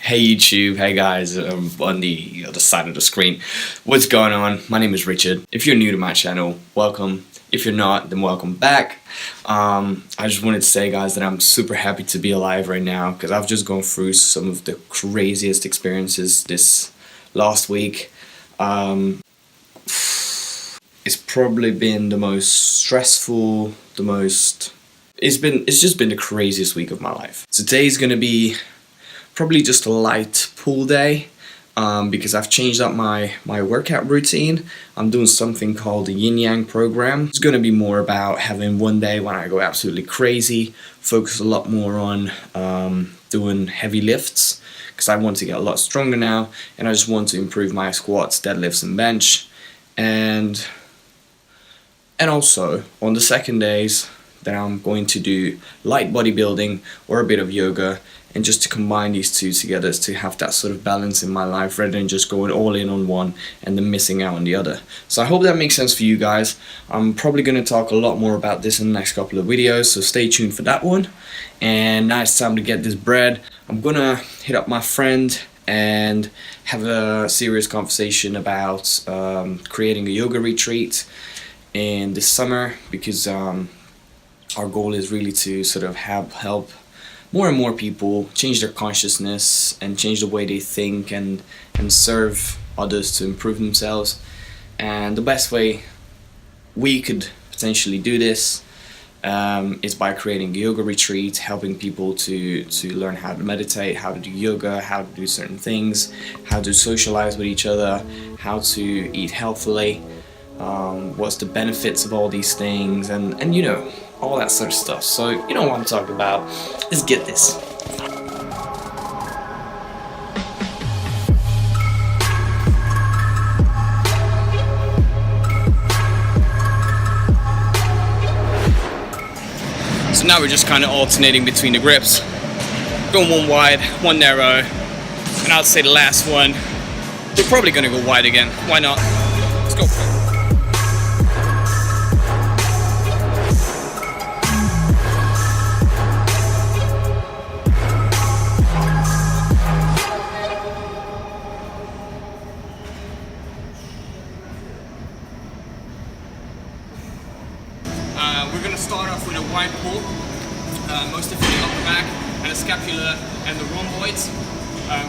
Hey YouTube, hey guys, on the other side of the screen. What's going on? My name is Richard. If you're new to my channel, welcome. If you're not, then welcome back. I just wanted to say, guys, that I'm super happy to be alive right now because I've just gone through some of the craziest experiences this last week. It's probably been the most stressful, it's just been the craziest week of my life. Today's gonna be probably just a light pool day because I've changed up my workout routine. I'm doing something called the Yin Yang program. It's gonna be more about having one day when I go absolutely crazy, focus a lot more on doing heavy lifts because I want to get a lot stronger now, and I just want to improve my squats, deadlifts and bench, and also on the second days that I'm going to do light bodybuilding or a bit of yoga, and just to combine these two together to have that sort of balance in my life rather than just going all in on one and then missing out on the other. So I hope that makes sense for you guys. I'm probably going to talk a lot more about this in the next couple of videos, so stay tuned for that one. And now it's time to get this bread. I'm gonna hit up my friend and have a serious conversation about creating a yoga retreat in this summer, because our goal is really to sort of help more and more people change their consciousness and change the way they think and serve others to improve themselves. And the best way we could potentially do this is by creating a yoga retreat, helping people to learn how to meditate, how to do yoga, how to do certain things, how to socialize with each other, how to eat healthily, what's the benefits of all these things, and you know, all that sort of stuff. So you know what I'm talking about. Let's get this. So now we're just kind of alternating between the grips, going one wide, one narrow, and I'd say the last one we're probably gonna go wide again. Why not? Let's go for it. We're going to start off with a wide pull, most of the upper back and the scapula and the rhomboids.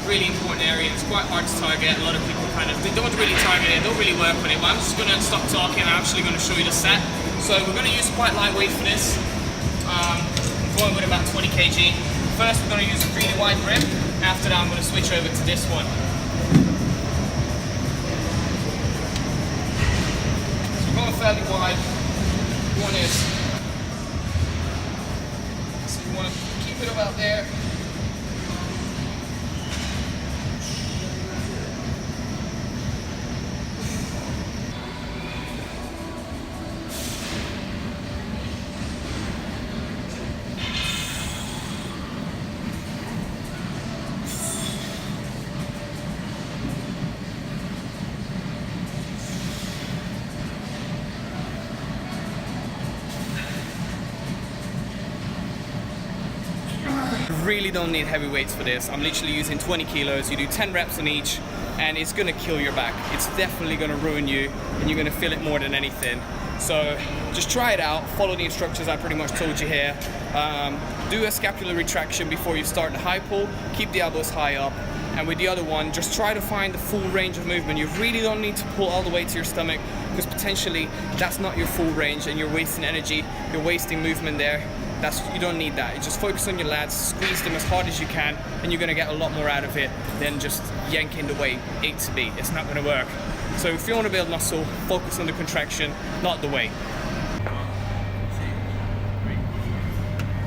Really important area. It's quite hard to target. A lot of people they don't really target it, don't really work on it, but I'm just going to stop talking. I'm actually going to show you the set. So we're going to use quite lightweight for this. I'm going with about 20 kg. First we're going to use a really wide grip. After that I'm going to switch over to this one. So we're going fairly wide. One is, so you want to keep it about there. Really don't need heavy weights for this. I'm literally using 20 kilos. You do 10 reps on each and it's gonna kill your back. It's definitely gonna ruin you and you're gonna feel it more than anything. So just try it out, follow the instructions I pretty much told you here. Do a scapular retraction before you start the high pull, keep the elbows high up, and with the other one, just try to find the full range of movement. You really don't need to pull all the way to your stomach because potentially that's not your full range and you're wasting energy, you're wasting movement there. You don't need that. You just focus on your lats, squeeze them as hard as you can, and you're gonna get a lot more out of it than just yanking the weight A to B. It's not gonna work. So if you wanna build muscle, focus on the contraction, not the weight.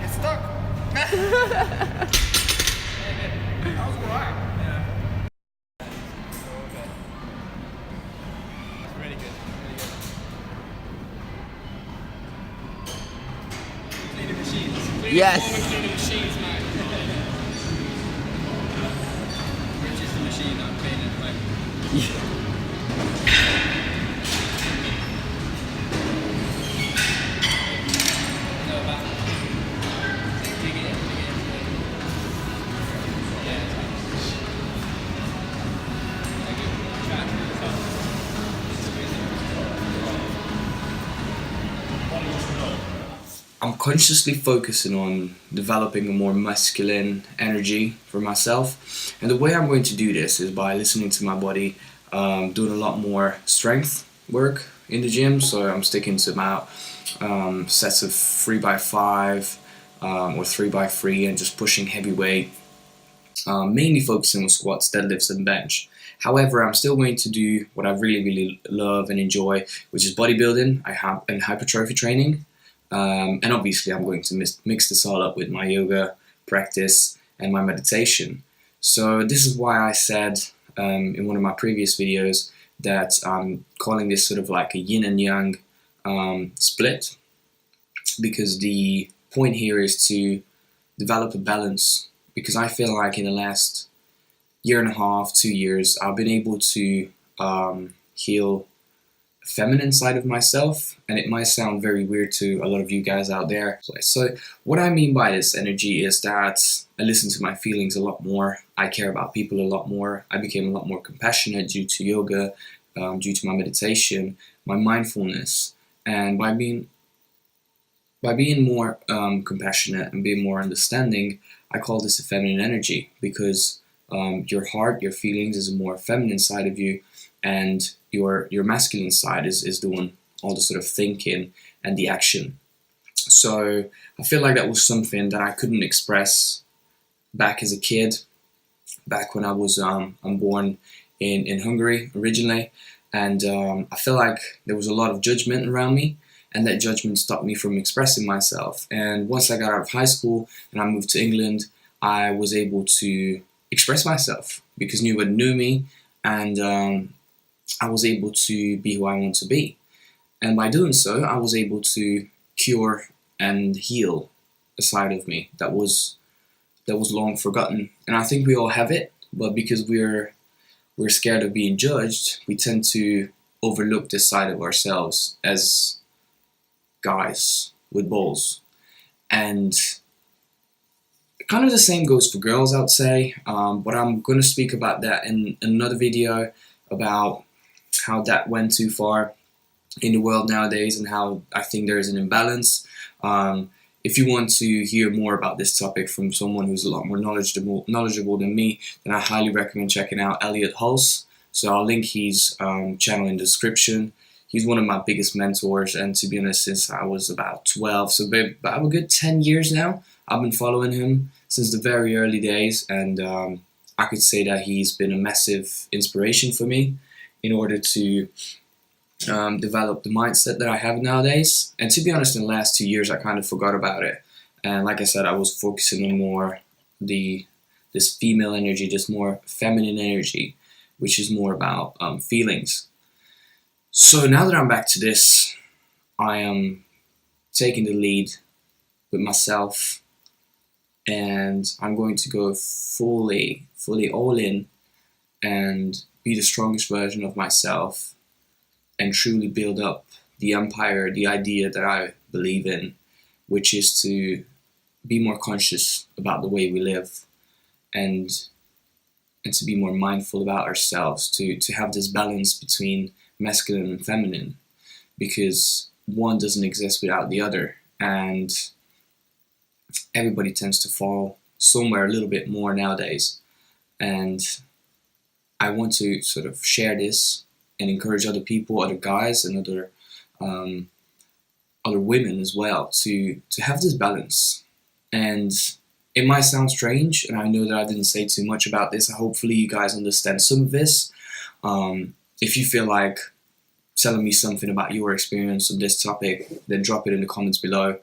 It's stuck. That was alright. Yeah. It's really good. Yes. Machines, man. Which is the machine I'm cleaning, like. I'm consciously focusing on developing a more masculine energy for myself, and the way I'm going to do this is by listening to my body, doing a lot more strength work in the gym. So I'm sticking to about sets of 3x5 or 3x3 and just pushing heavy weight, mainly focusing on squats, deadlifts and bench. However, I'm still going to do what I really love and enjoy, which is bodybuilding and hypertrophy training. And obviously I'm going to mix this all up with my yoga practice and my meditation. So this is why I said in one of my previous videos that I'm calling this sort of like a yin and yang split, because the point here is to develop a balance, because I feel like in the last year and a half, 2 years, I've been able to heal a feminine side of myself, and it might sound very weird to a lot of you guys out there. So what I mean by this energy is that I listen to my feelings a lot more, I care about people a lot more, I became a lot more compassionate due to yoga, due to my meditation, my mindfulness, and by being more compassionate and being more understanding, I call this a feminine energy, because your heart, your feelings is a more feminine side of you, and your masculine side is doing all the sort of thinking and the action. So I feel like that was something that I couldn't express back as a kid, back when I was I'm born in Hungary originally, and I feel like there was a lot of judgment around me, and that judgment stopped me from expressing myself. And once I got out of high school and I moved to England, I was able to express myself because nobody knew me, and I was able to be who I want to be. And by doing so, I was able to cure and heal a side of me that was long forgotten. And I think we all have it, but because we're scared of being judged, we tend to overlook this side of ourselves as guys with balls. And kind of the same goes for girls, I'd say, but I'm going to speak about that in another video, about how that went too far in the world nowadays and how I think there is an imbalance. If you want to hear more about this topic from someone who's a lot more knowledgeable than me, then I highly recommend checking out Elliot Hulse. So I'll link his channel in the description. He's one of my biggest mentors, and to be honest, since I was about 12, so about a good 10 years now, I've been following him since the very early days, and I could say that he's been a massive inspiration for me in order to develop the mindset that I have nowadays. And to be honest, in the last 2 years, I kind of forgot about it. And like I said, I was focusing on more this female energy, this more feminine energy, which is more about feelings. So now that I'm back to this, I am taking the lead with myself, and I'm going to go fully all in and be the strongest version of myself and truly build up the empire, the idea that I believe in, which is to be more conscious about the way we live, and to be more mindful about ourselves, to have this balance between masculine and feminine, because one doesn't exist without the other, and everybody tends to fall somewhere a little bit more nowadays. And I want to sort of share this and encourage other people, other guys and other women as well, to have this balance. And it might sound strange, and I know that I didn't say too much about this. Hopefully you guys understand some of this. If you feel like telling me something about your experience of this topic, then drop it in the comments below.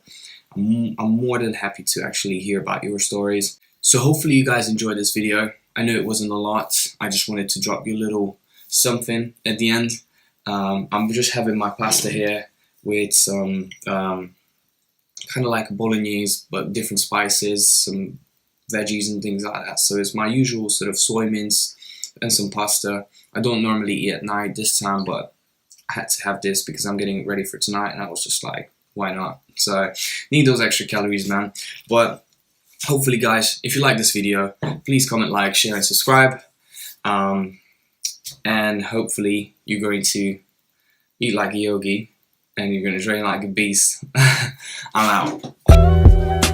I'm more than happy to actually hear about your stories. So hopefully you guys enjoyed this video. I know it wasn't a lot. I just wanted to drop you a little something at the end. I'm just having my pasta here with some kind of like a bolognese, but different spices, some veggies and things like that. So it's my usual sort of soy mince and some pasta. I don't normally eat at night this time, but I had to have this because I'm getting ready for tonight, and I was just like, why not? So need those extra calories, man. But hopefully guys, if you like this video, please comment, like, share and subscribe. And hopefully you're going to eat like a yogi and you're gonna train like a beast. I'm out.